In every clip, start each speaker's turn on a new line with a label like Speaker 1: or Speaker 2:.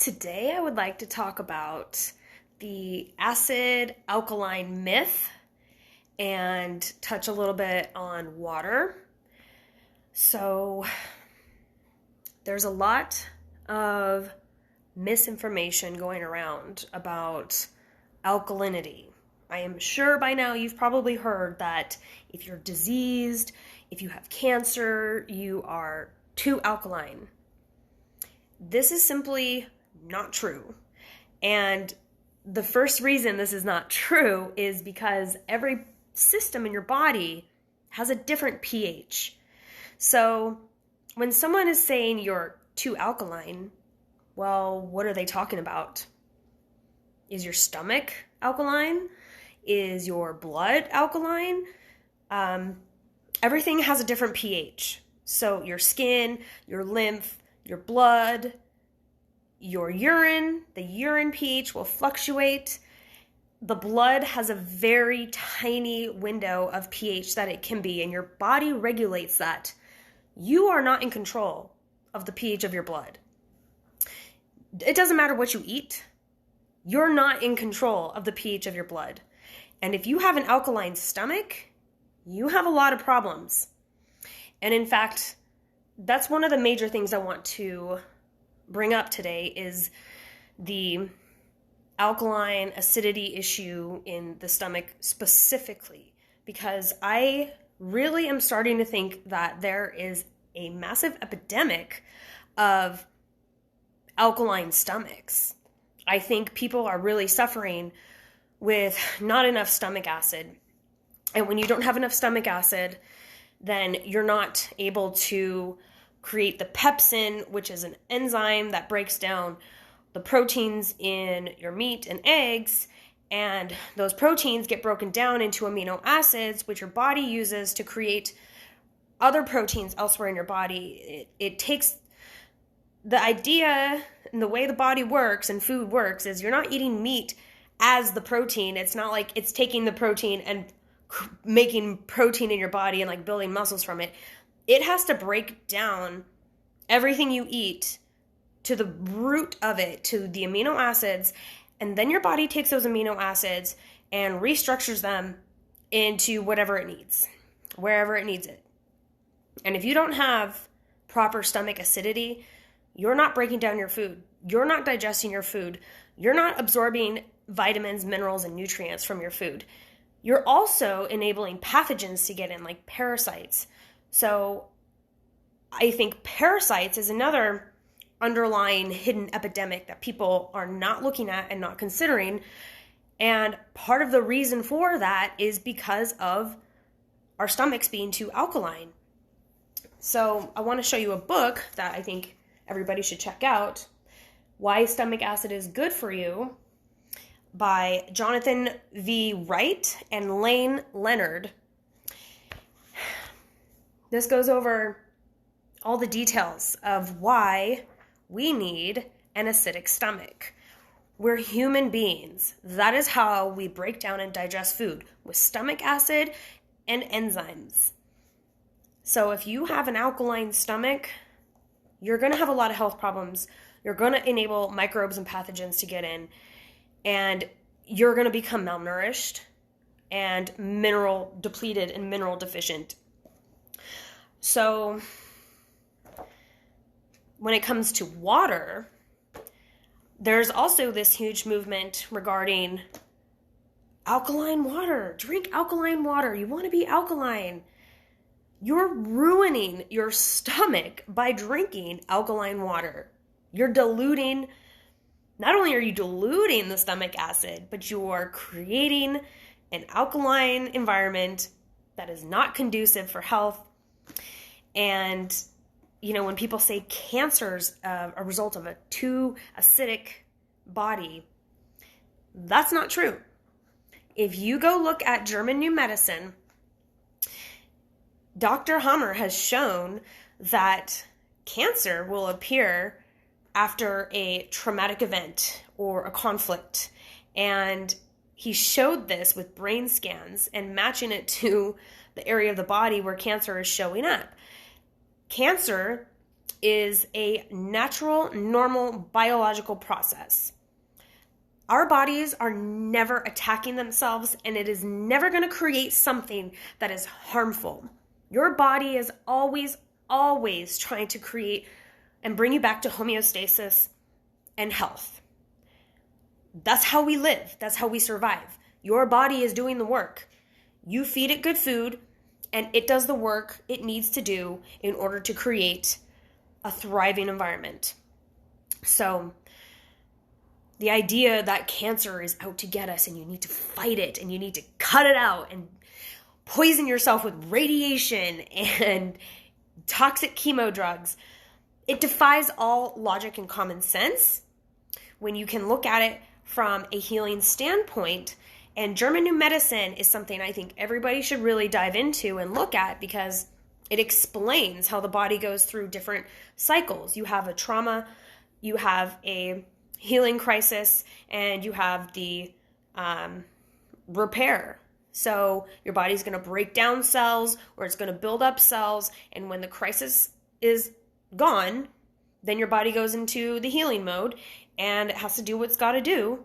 Speaker 1: Today I would like to talk about the acid alkaline myth and touch a little bit on water. So there's a lot of misinformation going around about alkalinity. I am sure by now you've probably heard that if you're diseased, if you have cancer, you are too alkaline. This is simply not true. And the first reason this is not true is because every system in your body has a different pH. So when someone is saying you're too alkaline, well, what are they talking about? Is your stomach alkaline? Is your blood alkaline? Everything has a different pH. So your skin, your lymph, your blood, your urine, the urine pH will fluctuate. The blood has a very tiny window of pH that it can be, and your body regulates that. You are not in control of the pH of your blood. It doesn't matter what you eat. You're not in control of the pH of your blood. And if you have an alkaline stomach, you have a lot of problems. And in fact, that's one of the major things I want to bring up today is the alkaline acidity issue in the stomach specifically, because I really am starting to think that there is a massive epidemic of alkaline stomachs. I think people are really suffering with not enough stomach acid. And when you don't have enough stomach acid, then you're not able to create the pepsin, which is an enzyme that breaks down the proteins in your meat and eggs, and those proteins get broken down into amino acids, which your body uses to create other proteins elsewhere in your body. It takes the idea and the way the body works and food works is you're not eating meat as the protein. It's not like it's taking the protein and making protein in your body and like building muscles from it. It has to break down everything you eat to the root of it, to the amino acids, and then your body takes those amino acids and restructures them into whatever it needs, wherever it needs it. And if you don't have proper stomach acidity, you're not breaking down your food. You're not digesting your food. You're not absorbing vitamins, minerals, and nutrients from your food. You're also enabling pathogens to get in, like parasites. So I think parasites is another underlying hidden epidemic that people are not looking at and not considering. And part of the reason for that is because of our stomachs being too alkaline. So I want to show you a book that I think everybody should check out, Why Stomach Acid is Good for You, by Jonathan V. Wright and Lane Leonard. This goes over all the details of why we need an acidic stomach. We're human beings. That is how we break down and digest food, with stomach acid and enzymes. So if you have an alkaline stomach, you're going to have a lot of health problems. You're going to enable microbes and pathogens to get in, and you're going to become malnourished and mineral depleted and mineral deficient. So when it comes to water, there's also this huge movement regarding alkaline water. Drink alkaline water. You want to be alkaline. You're ruining your stomach by drinking alkaline water. You're diluting, not only are you diluting the stomach acid, but you are creating an alkaline environment that is not conducive for health. And, when people say cancer's a result of a too acidic body, that's not true. If you go look at German New Medicine, Dr. Hammer has shown that cancer will appear after a traumatic event or a conflict. And he showed this with brain scans and matching it to the area of the body where cancer is showing up. Cancer is a natural, normal, biological process. Our bodies are never attacking themselves, and it is never going to create something that is harmful. Your body is always, always trying to create and bring you back to homeostasis and health. That's how we live. That's how we survive. Your body is doing the work. You feed it good food, and it does the work it needs to do in order to create a thriving environment. So, the idea that cancer is out to get us and you need to fight it and you need to cut it out and poison yourself with radiation and toxic chemo drugs, it defies all logic and common sense when you can look at it from a healing standpoint. And German New Medicine is something I think everybody should really dive into and look at, because it explains how the body goes through different cycles. You have a trauma, you have a healing crisis, and you have the repair. So your body's going to break down cells, or it's going to build up cells, and when the crisis is gone, then your body goes into the healing mode, and it has to do what it's got to do.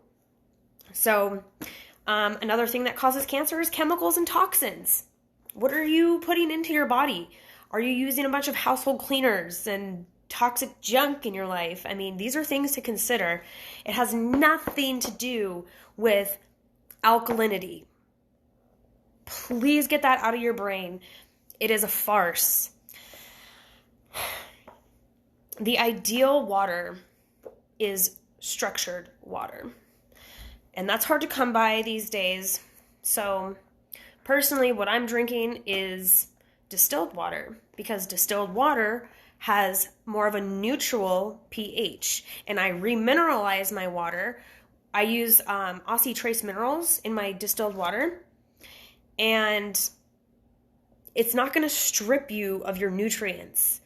Speaker 1: So another thing that causes cancer is chemicals and toxins. What are you putting into your body? Are you using a bunch of household cleaners and toxic junk in your life? I mean, these are things to consider. It has nothing to do with alkalinity. Please get that out of your brain. It is a farce. The ideal water is structured water. And that's hard to come by these days. So personally, what I'm drinking is distilled water, because distilled water has more of a neutral pH, and I remineralize my water. I use Aussie Trace minerals in my distilled water, and it's not going to strip you of your nutrients.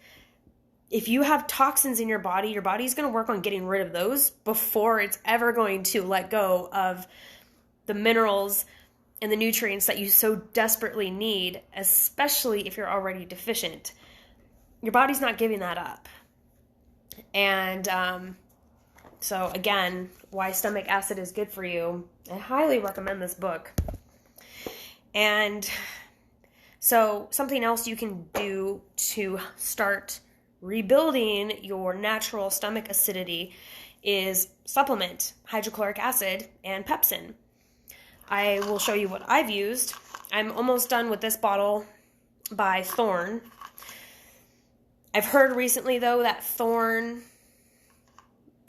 Speaker 1: If you have toxins in your body's going to work on getting rid of those before it's ever going to let go of the minerals and the nutrients that you so desperately need, especially if you're already deficient. Your body's not giving that up. And so again, why stomach acid is good for you. I highly recommend this book. And so something else you can do to start rebuilding your natural stomach acidity is supplement hydrochloric acid and Pepsin. I will show you what I've used. I'm almost done with this bottle by Thorne. I've heard recently, though, that Thorne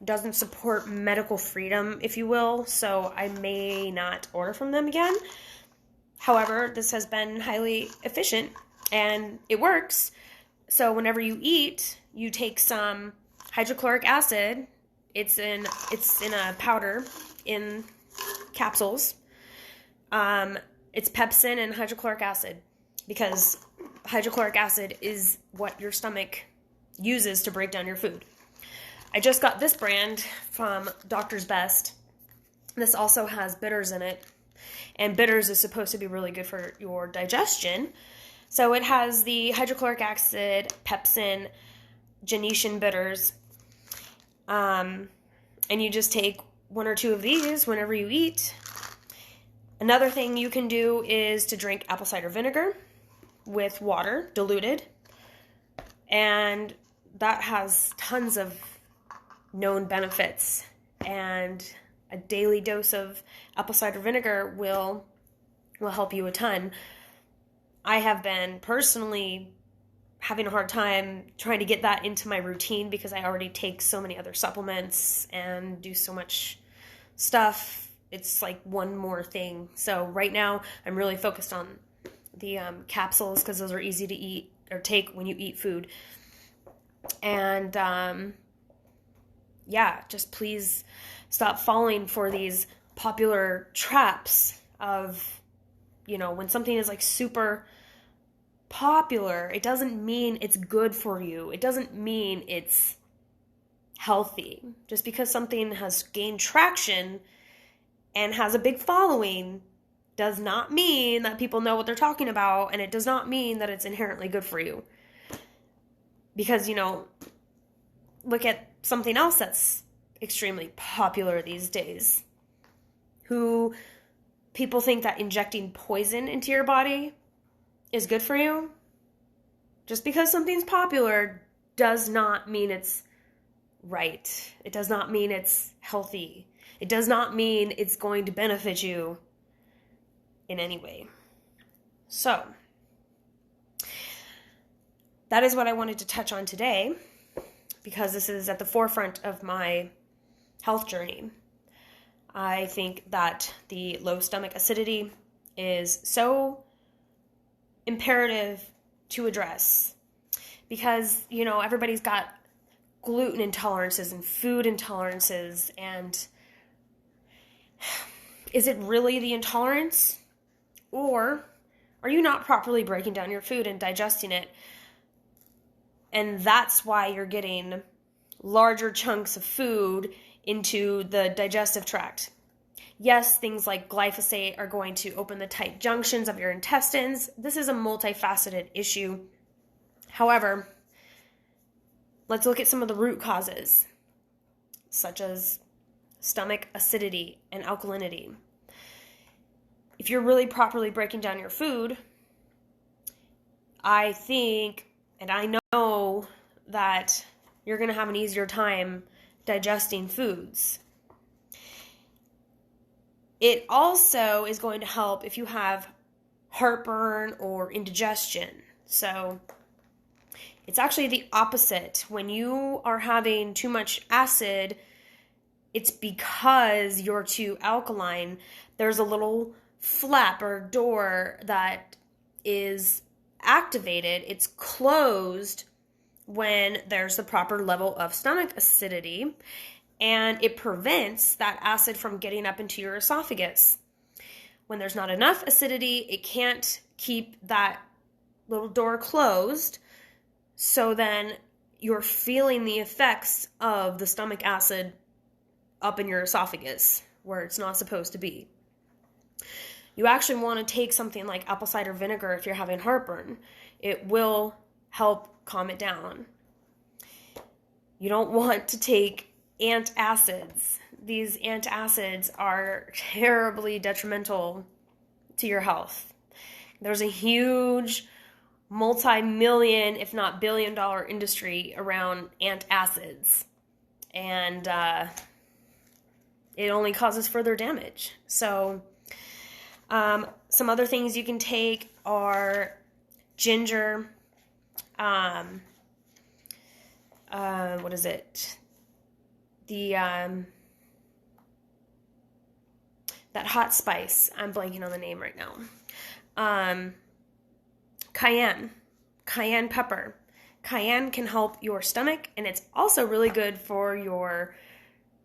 Speaker 1: doesn't support medical freedom, if you will, so I may not order from them again. However, this has been highly efficient, and it works. So whenever you eat, you take some hydrochloric acid. It's in a powder in capsules. It's Pepsin and hydrochloric acid, because hydrochloric acid is what your stomach uses to break down your food. I just got this brand from Doctor's Best. This also has bitters in it, and bitters is supposed to be really good for your digestion. So it has the hydrochloric acid, Pepsin, Genetian bitters, and you just take one or two of these whenever you eat. Another thing you can do is to drink apple cider vinegar with water, diluted, and that has tons of known benefits, and a daily dose of apple cider vinegar will help you a ton. I have been personally having a hard time trying to get that into my routine, because I already take so many other supplements and do so much stuff. It's like one more thing. So right now I'm really focused on the capsules, because those are easy to eat or take when you eat food. And just please stop falling for these popular traps of, when something is like super popular, it doesn't mean it's good for you. It doesn't mean it's healthy. Just because something has gained traction and has a big following does not mean that people know what they're talking about, and it does not mean that it's inherently good for you. Because, look at something else that's extremely popular these days. People think that injecting poison into your body is good for you. Just because something's popular does not mean it's right. It does not mean it's healthy. It does not mean it's going to benefit you in any way. So, that is what I wanted to touch on today, because this is at the forefront of my health journey. I think that the low stomach acidity is so imperative to address, because, everybody's got gluten intolerances and food intolerances, and is it really the intolerance? Or are you not properly breaking down your food and digesting it? And that's why you're getting larger chunks of food into the digestive tract. Yes, things like glyphosate are going to open the tight junctions of your intestines. This is a multifaceted issue. However, let's look at some of the root causes, such as stomach acidity and alkalinity. If you're really properly breaking down your food, I think, and I know that you're going to have an easier time digesting foods. It also is going to help if you have heartburn or indigestion. So it's actually the opposite. When you are having too much acid, it's because you're too alkaline. There's a little flap or door that is activated. It's closed when there's the proper level of stomach acidity, and it prevents that acid from getting up into your esophagus. When there's not enough acidity, it can't keep that little door closed, so then you're feeling the effects of the stomach acid up in your esophagus where it's not supposed to be. You actually want to take something like apple cider vinegar if you're having heartburn. It will help calm it down. You don't want to take antacids. These antacids are terribly detrimental to your health. There's a huge multi-million, if not billion-dollar industry around antacids. And it only causes further damage. So some other things you can take are ginger, what is it? That hot spice. I'm blanking on the name right now. Cayenne pepper. Cayenne can help your stomach, and it's also really good for your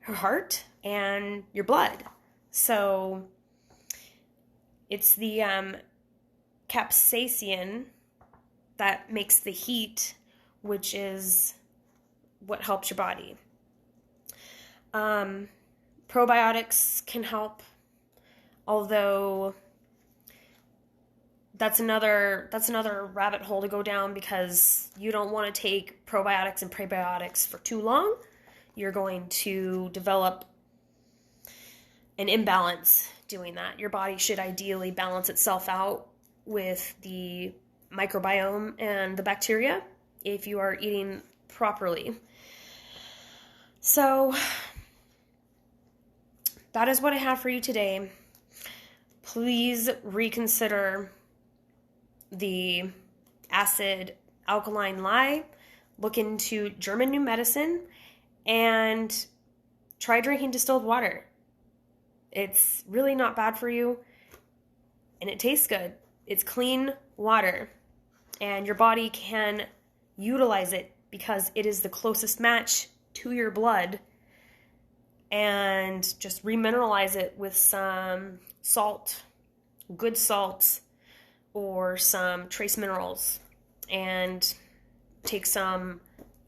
Speaker 1: heart and your blood. So it's the capsaicin that makes the heat, which is what helps your body. Probiotics can help, although that's another rabbit hole to go down, because you don't want to take probiotics and prebiotics for too long. You're going to develop an imbalance doing that. Your body should ideally balance itself out with the microbiome and the bacteria if you are eating properly. So that is what I have for you today. Please reconsider the acid Alkaline Lie. Look into German New Medicine and try drinking distilled water. It's really not bad for you, and it tastes good. It's clean water, and your body can utilize it because it is the closest match to your blood, and just remineralize it with some salt, good salt, or some trace minerals, and take some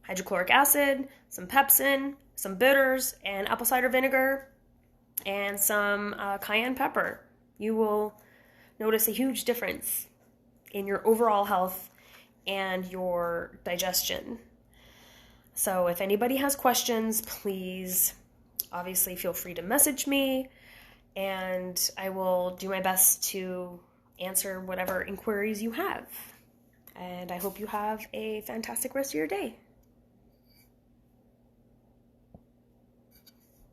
Speaker 1: hydrochloric acid, some Pepsin, some bitters, and apple cider vinegar, and some cayenne pepper. You will notice a huge difference in your overall health and your digestion. So if anybody has questions, please obviously feel free to message me, and I will do my best to answer whatever inquiries you have. And I hope you have a fantastic rest of your day.